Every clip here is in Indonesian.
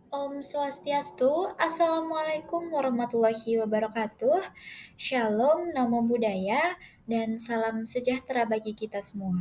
Om Swastiastu, Assalamualaikum warahmatullahi wabarakatuh. Shalom, namo buddhaya, dan salam sejahtera bagi kita semua.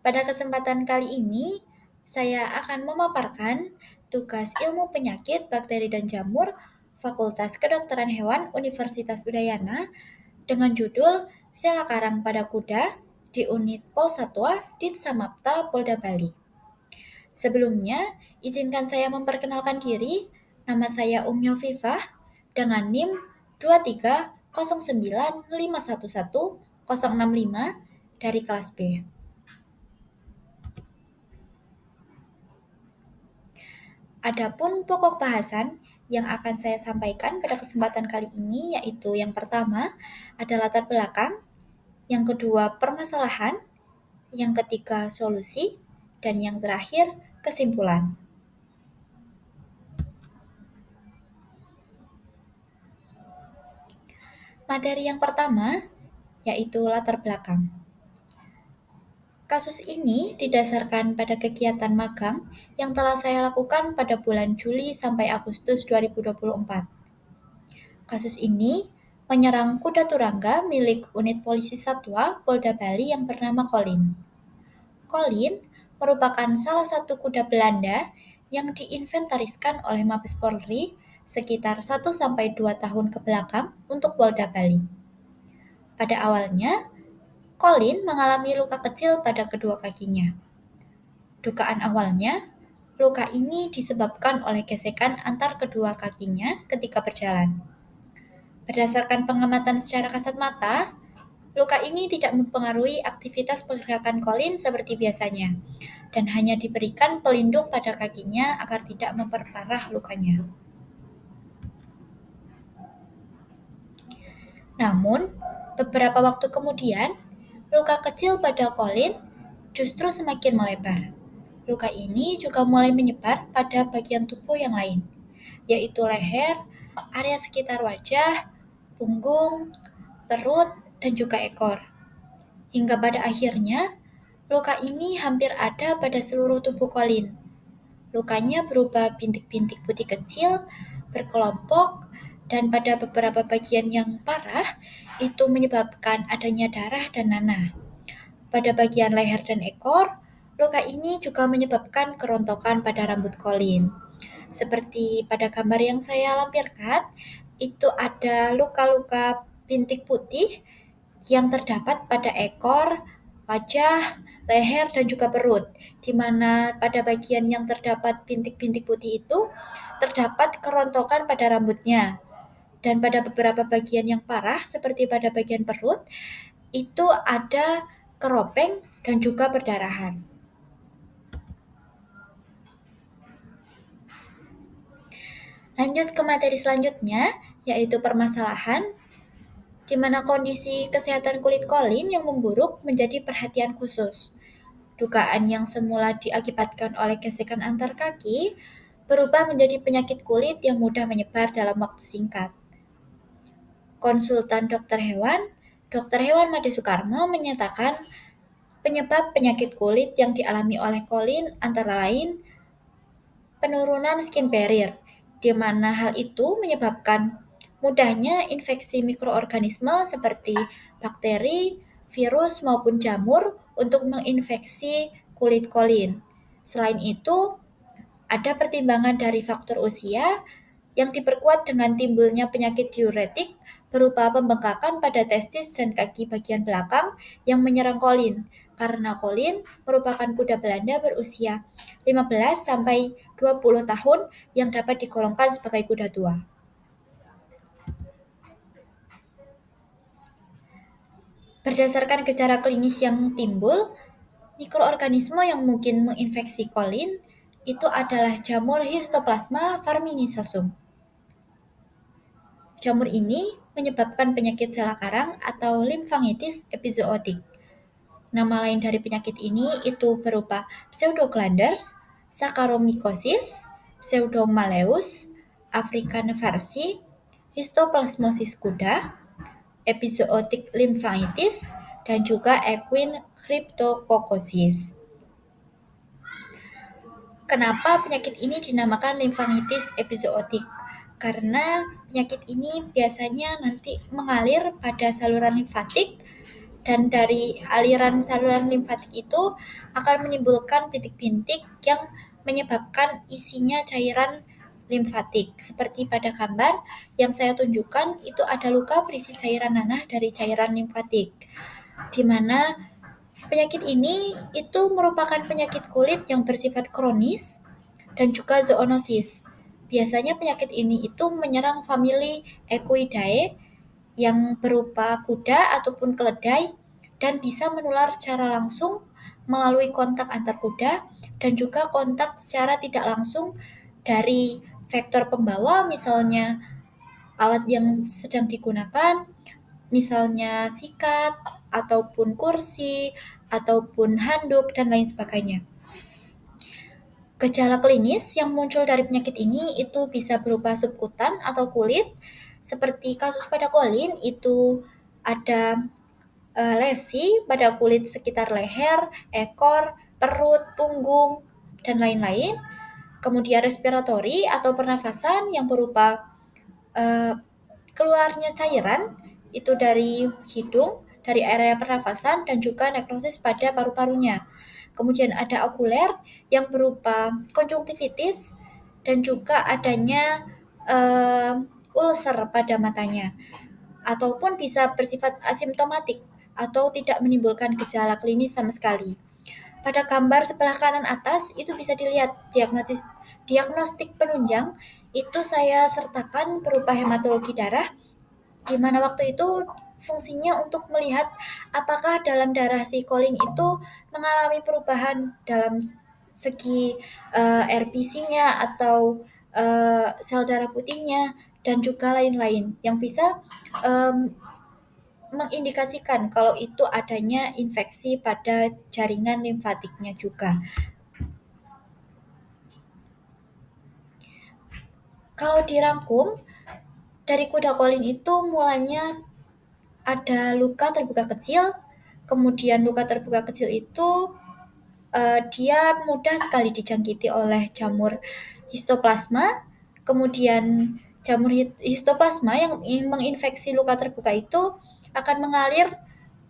Pada kesempatan kali ini, saya akan memaparkan tugas ilmu penyakit, bakteri, dan jamur Fakultas Kedokteran Hewan Universitas Udayana dengan judul Sela Karang pada Kuda di Unit Polsatwa Ditsamapta Polda Bali. Sebelumnya, izinkan saya memperkenalkan diri. Nama saya Fifah dengan NIM 23095111065 dari kelas B. Adapun pokok bahasan yang akan saya sampaikan pada kesempatan kali ini yaitu yang pertama ada latar belakang, yang kedua permasalahan, yang ketiga solusi, dan yang terakhir kesimpulan. Materi yang pertama yaitu latar belakang. Kasus ini didasarkan pada kegiatan magang yang telah saya lakukan pada bulan Juli sampai Agustus 2024. Kasus ini menyerang kuda turangga milik unit polisi satwa Polda Bali yang bernama Colin. Colin merupakan salah satu kuda Belanda yang diinventariskan oleh Mabes Polri sekitar 1-2 tahun ke belakang untuk Polda Bali. Pada awalnya, Colin mengalami luka kecil pada kedua kakinya. Dugaan awalnya, luka ini disebabkan oleh gesekan antar kedua kakinya ketika berjalan. Berdasarkan pengamatan secara kasat mata, luka ini tidak mempengaruhi aktivitas pergerakan Colin seperti biasanya, dan hanya diberikan pelindung pada kakinya agar tidak memperparah lukanya. Namun, beberapa waktu kemudian, luka kecil pada Colin justru semakin melebar. Luka ini juga mulai menyebar pada bagian tubuh yang lain, yaitu leher, area sekitar wajah, punggung, perut, dan juga ekor. Hingga pada akhirnya, luka ini hampir ada pada seluruh tubuh Colin. Lukanya berupa bintik-bintik putih kecil, berkelompok, dan pada beberapa bagian yang parah, itu menyebabkan adanya darah dan nanah. Pada bagian leher dan ekor, luka ini juga menyebabkan kerontokan pada rambut Colin. Seperti pada gambar yang saya lampirkan, itu ada luka-luka bintik putih yang terdapat pada ekor, wajah, leher, dan juga perut, di mana pada bagian yang terdapat bintik-bintik putih itu terdapat kerontokan pada rambutnya. Dan pada beberapa bagian yang parah, seperti pada bagian perut, itu ada keropeng dan juga perdarahan. Lanjut ke materi selanjutnya, yaitu permasalahan, di mana kondisi kesehatan kulit Colin yang memburuk menjadi perhatian khusus. Dugaan yang semula diakibatkan oleh gesekan antar kaki berubah menjadi penyakit kulit yang mudah menyebar dalam waktu singkat. Konsultan Dokter Hewan Made Soekarno menyatakan penyebab penyakit kulit yang dialami oleh Colin antara lain penurunan skin barrier, di mana hal itu menyebabkan mudahnya infeksi mikroorganisme seperti bakteri, virus, maupun jamur untuk menginfeksi kulit Colin. Selain itu, ada pertimbangan dari faktor usia yang diperkuat dengan timbulnya penyakit diuretik berupa pembengkakan pada testis dan kaki bagian belakang yang menyerang Colin, karena Colin merupakan kuda Belanda berusia 15-20 tahun yang dapat digolongkan sebagai kuda tua. Berdasarkan gejala klinis yang timbul, mikroorganisme yang mungkin menginfeksi Colin itu adalah jamur Histoplasma farmanicosum. Jamur ini menyebabkan penyakit sela karang atau limfangitis epizootik. Nama lain dari penyakit ini itu berupa pseudoglanders, saccharomycosis, pseudomaleus, africanevarsi, histoplasmosis kuda, epizootic limfangitis, dan juga equine cryptococcosis. Kenapa penyakit ini dinamakan limfangitis epizootik? Karena penyakit ini biasanya nanti mengalir pada saluran limfatik dan dari aliran saluran limfatik itu akan menimbulkan bintik-bintik yang menyebabkan isinya cairan limfatik. Seperti pada gambar yang saya tunjukkan itu ada luka berisi cairan nanah dari cairan limfatik, di mana penyakit ini itu merupakan penyakit kulit yang bersifat kronis dan juga zoonosis. Biasanya penyakit ini itu menyerang famili Equidae yang berupa kuda ataupun keledai dan bisa menular secara langsung melalui kontak antar kuda dan juga kontak secara tidak langsung dari vektor pembawa, misalnya alat yang sedang digunakan, misalnya sikat ataupun kursi ataupun handuk dan lain sebagainya. Gejala klinis yang muncul dari penyakit ini itu bisa berupa subkutan atau kulit, seperti kasus pada Colin itu ada lesi pada kulit sekitar leher, ekor, perut, punggung, dan lain-lain. Kemudian respiratori atau pernafasan yang berupa keluarnya cairan itu dari hidung, dari area pernafasan, dan juga nekrosis pada paru-parunya. Kemudian ada okuler yang berupa konjungtivitis dan juga adanya ulcer pada matanya, ataupun bisa bersifat asimptomatik atau tidak menimbulkan gejala klinis sama sekali. Pada gambar sebelah kanan atas itu bisa dilihat diagnostik penunjang itu saya sertakan berupa hematologi darah, di mana waktu itu fungsinya untuk melihat apakah dalam darah si Colin itu mengalami perubahan dalam segi RBC-nya atau sel darah putihnya dan juga lain-lain yang bisa mengindikasikan kalau itu adanya infeksi pada jaringan limfatiknya juga. Kalau dirangkum, dari kuda Colin itu mulanya ada luka terbuka kecil, kemudian luka terbuka kecil itu dia mudah sekali dijangkiti oleh jamur histoplasma, kemudian jamur histoplasma yang menginfeksi luka terbuka itu akan mengalir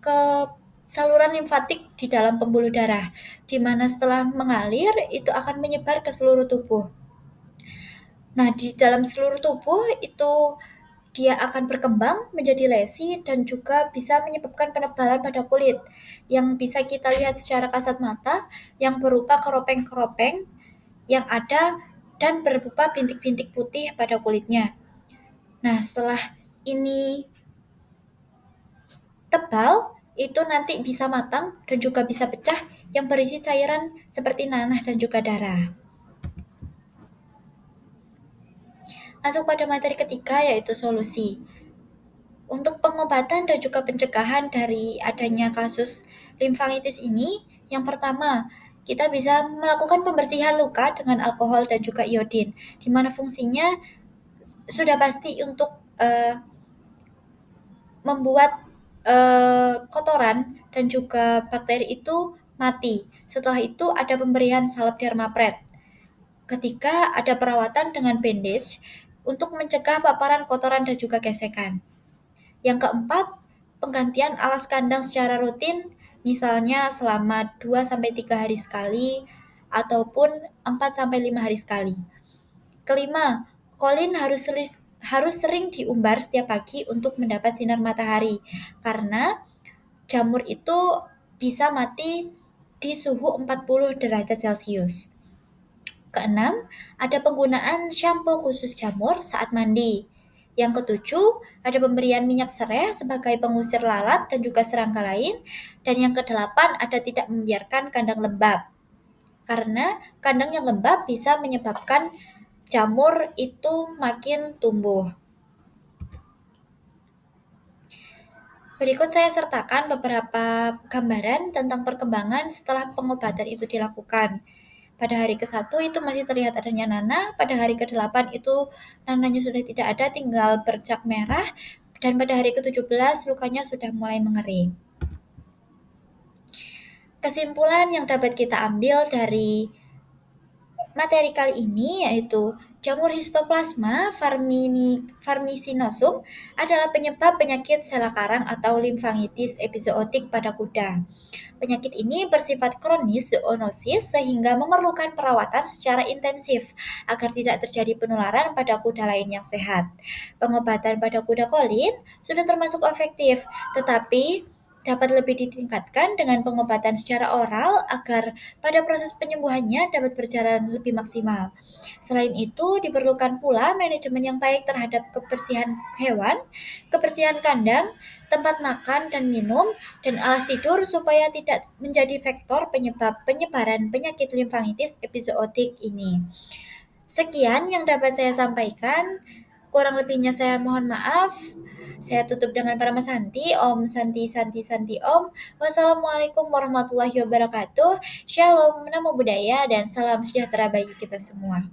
ke saluran limfatik di dalam pembuluh darah, di mana setelah mengalir itu akan menyebar ke seluruh tubuh. Nah, di dalam seluruh tubuh itu dia akan berkembang menjadi lesi dan juga bisa menyebabkan penebalan pada kulit yang bisa kita lihat secara kasat mata yang berupa keropeng-keropeng yang ada dan berupa bintik-bintik putih pada kulitnya. Nah, setelah ini tebal, itu nanti bisa matang dan juga bisa pecah yang berisi cairan seperti nanah dan juga darah. Masuk pada materi ketiga yaitu solusi. Untuk pengobatan dan juga pencegahan dari adanya kasus limfangitis ini, yang pertama, kita bisa melakukan pembersihan luka dengan alkohol dan juga iodin, di mana fungsinya sudah pasti untuk membuat kotoran dan juga bakteri itu mati. Setelah itu ada pemberian salep dermapret. Ketika ada perawatan dengan bandage untuk mencegah paparan kotoran dan juga gesekan. Yang keempat, penggantian alas kandang secara rutin, misalnya selama 2-3 hari sekali, ataupun 4-5 hari sekali. Kelima, Colin harus sering diumbar setiap pagi untuk mendapat sinar matahari, karena jamur itu bisa mati di suhu 40 derajat Celcius. Keenam, ada penggunaan shampoo khusus jamur saat mandi. Yang ketujuh, ada pemberian minyak serai sebagai pengusir lalat dan juga serangga lain. Dan yang kedelapan, ada tidak membiarkan kandang lembab. Karena kandang yang lembab bisa menyebabkan jamur itu makin tumbuh. Berikut saya sertakan beberapa gambaran tentang perkembangan setelah pengobatan itu dilakukan. Pada hari ke-1 itu masih terlihat adanya nanah, pada hari ke-8 itu nanahnya sudah tidak ada, tinggal bercak merah, dan pada hari ke-17 lukanya sudah mulai mengering. Kesimpulan yang dapat kita ambil dari Materi kali ini yaitu jamur Histoplasma farmicinosum adalah penyebab penyakit sela karang atau limfangitis epizootik pada kuda. Penyakit ini bersifat kronis zoonosis sehingga memerlukan perawatan secara intensif agar tidak terjadi penularan pada kuda lain yang sehat. Pengobatan pada kuda kolin sudah termasuk efektif, tetapi dapat lebih ditingkatkan dengan pengobatan secara oral agar pada proses penyembuhannya dapat berjalan lebih maksimal. Selain itu, diperlukan pula manajemen yang baik terhadap kebersihan hewan, kebersihan kandang, tempat makan dan minum, dan alas tidur supaya tidak menjadi faktor penyebab penyebaran penyakit limfangitis epizootik ini. Sekian yang dapat saya sampaikan. Kurang lebihnya saya mohon maaf. Saya tutup dengan para Santi. Om Santi Santi Santi Om. Wassalamualaikum warahmatullahi wabarakatuh. Shalom, namo buddhaya, dan salam sejahtera bagi kita semua.